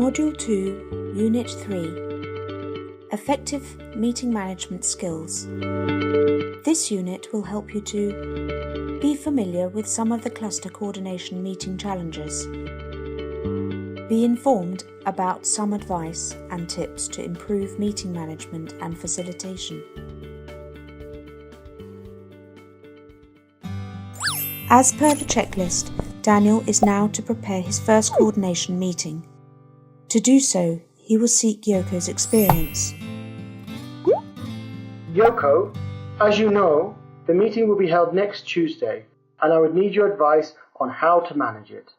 Module 2, Unit 3, Effective Meeting Management Skills. This unit will help you to be familiar with some of the cluster coordination meeting challenges, be informed about some advice and tips to improve meeting management and facilitation. As per the checklist, Daniel is now to prepare his first coordination meeting. To do so, he will seek Yoko's experience. Yoko, as you know, the meeting will be held next Tuesday, and I would need your advice on how to manage it.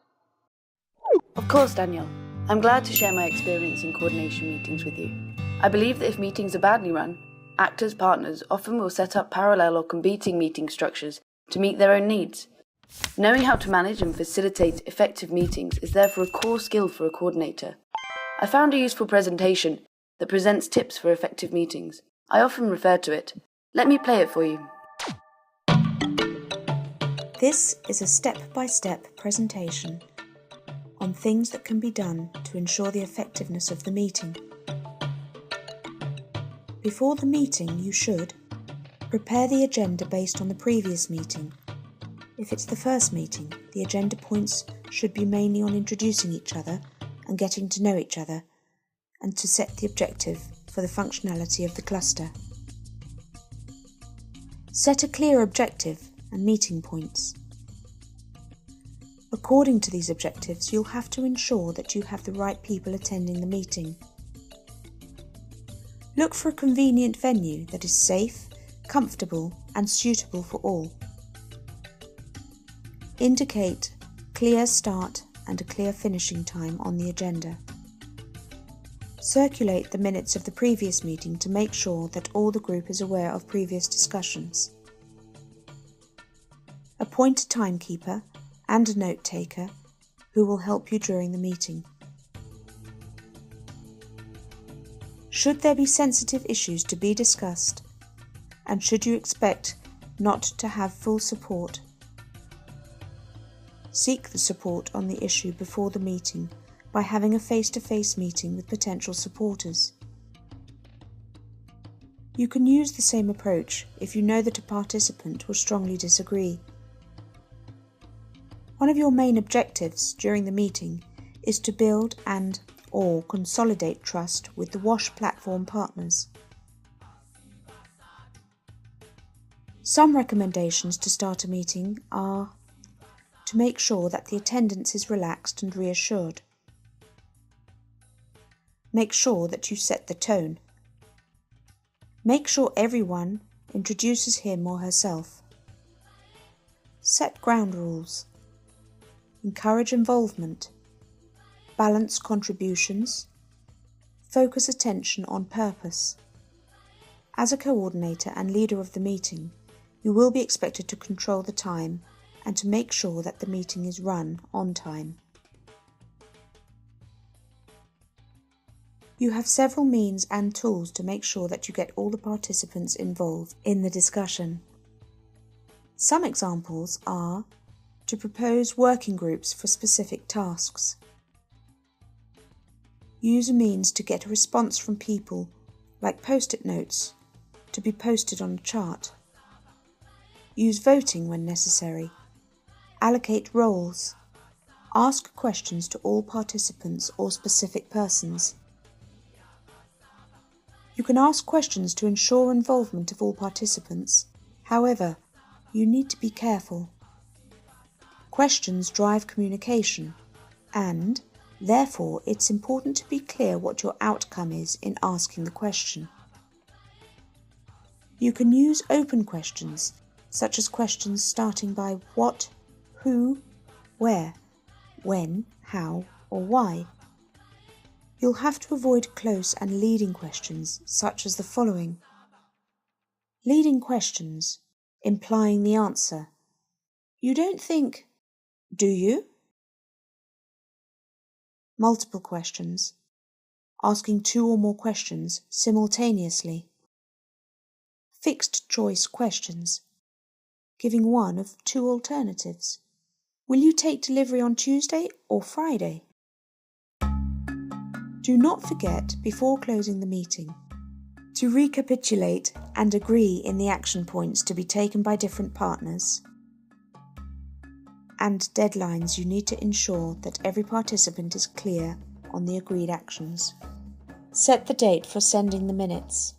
Of course, Daniel. I'm glad to share my experience in coordination meetings with you. I believe that if meetings are badly run, actors, partners often will set up parallel or competing meeting structures to meet their own needs. Knowing how to manage and facilitate effective meetings is therefore a core skill for a coordinator. I found a useful presentation that presents tips for effective meetings. I often refer to it. Let me play it for you. This is a step-by-step presentation on things that can be done to ensure the effectiveness of the meeting. Before the meeting, you should prepare the agenda based on the previous meeting. If it's the first meeting, the agenda points should be mainly on introducing each other and getting to know each other, and to set the objective for the functionality of the cluster. Set a clear objective and meeting points. According to these objectives, you'll have to ensure that you have the right people attending the meeting. Look for a convenient venue that is safe, comfortable, and suitable for all. Indicate clear start and a clear finishing time on the agenda. Circulate the minutes of the previous meeting to make sure that all the group is aware of previous discussions. Appoint a timekeeper and a note taker who will help you during the meeting. Should there be sensitive issues to be discussed, and should you expect not to have full support, seek the support on the issue before the meeting by having a face-to-face meeting with potential supporters. You can use the same approach if you know that a participant will strongly disagree. One of your main objectives during the meeting is to build and/or consolidate trust with the WASH platform partners. Some recommendations to start a meeting are to make sure that the attendance is relaxed and reassured. Make sure that you set the tone. Make sure everyone introduces him or herself. Set ground rules. Encourage involvement. Balance contributions. Focus attention on purpose. As a coordinator and leader of the meeting, you will be expected to control the time and to make sure that the meeting is run on time. You have several means and tools to make sure that you get all the participants involved in the discussion. Some examples are to propose working groups for specific tasks. Use a means to get a response from people, like post-it notes, to be posted on a chart. Use voting when necessary. Allocate roles. Ask questions to all participants or specific persons. You can ask questions to ensure involvement of all participants. However, you need to be careful. Questions drive communication, and, therefore, it's important to be clear what your outcome is in asking the question. You can use open questions, such as questions starting by what, who, where, when, how, or why. You'll have to avoid close and leading questions, such as the following. Leading questions, implying the answer. You don't think, do you? Multiple questions, asking two or more questions simultaneously. Fixed choice questions, giving one of two alternatives. Will you take delivery on Tuesday or Friday? Do not forget, before closing the meeting, to recapitulate and agree in the action points to be taken by different partners and deadlines you need to ensure that every participant is clear on the agreed actions. Set the date for sending the minutes.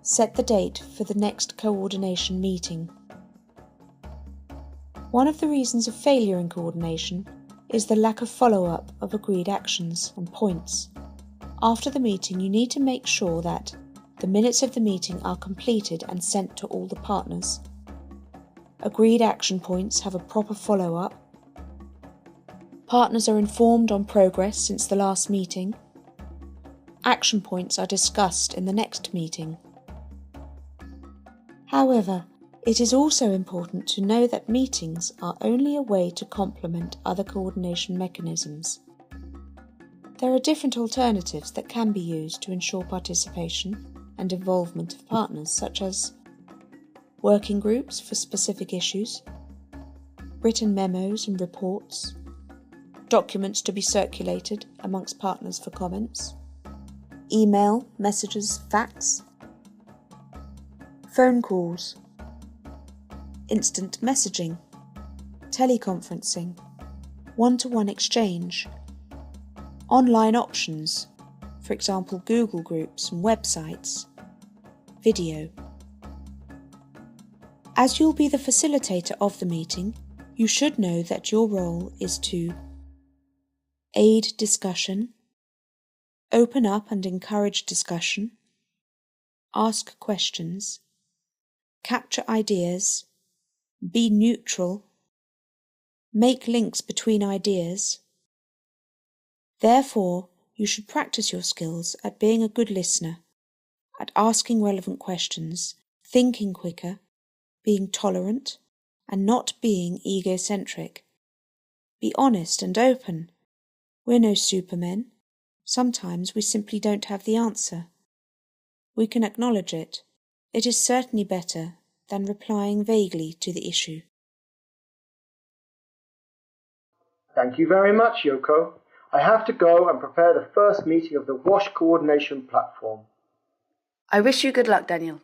Set the date for the next coordination meeting. One of the reasons of failure in coordination is the lack of follow-up of agreed actions and points. After the meeting, you need to make sure that the minutes of the meeting are completed and sent to all the partners. Agreed action points have a proper follow-up. Partners are informed on progress since the last meeting. Action points are discussed in the next meeting. However, it is also important to know that meetings are only a way to complement other coordination mechanisms. There are different alternatives that can be used to ensure participation and involvement of partners, such as working groups for specific issues, written memos and reports, documents to be circulated amongst partners for comments, email, messages, fax, phone calls, instant messaging, teleconferencing, one-to-one exchange, online options, for example Google Groups and websites, video. As you'll be the facilitator of the meeting, you should know that your role is to aid discussion, open up and encourage discussion, ask questions, capture ideas, be neutral, make links between ideas. Therefore, you should practice your skills at being a good listener, at asking relevant questions, thinking quicker, being tolerant, and not being egocentric. Be honest and open. We're no supermen. Sometimes we simply don't have the answer. We can acknowledge it. It is certainly better than replying vaguely to the issue. Thank you very much, Yoko. I have to go and prepare the first meeting of the WASH coordination platform. I wish you good luck, Daniel.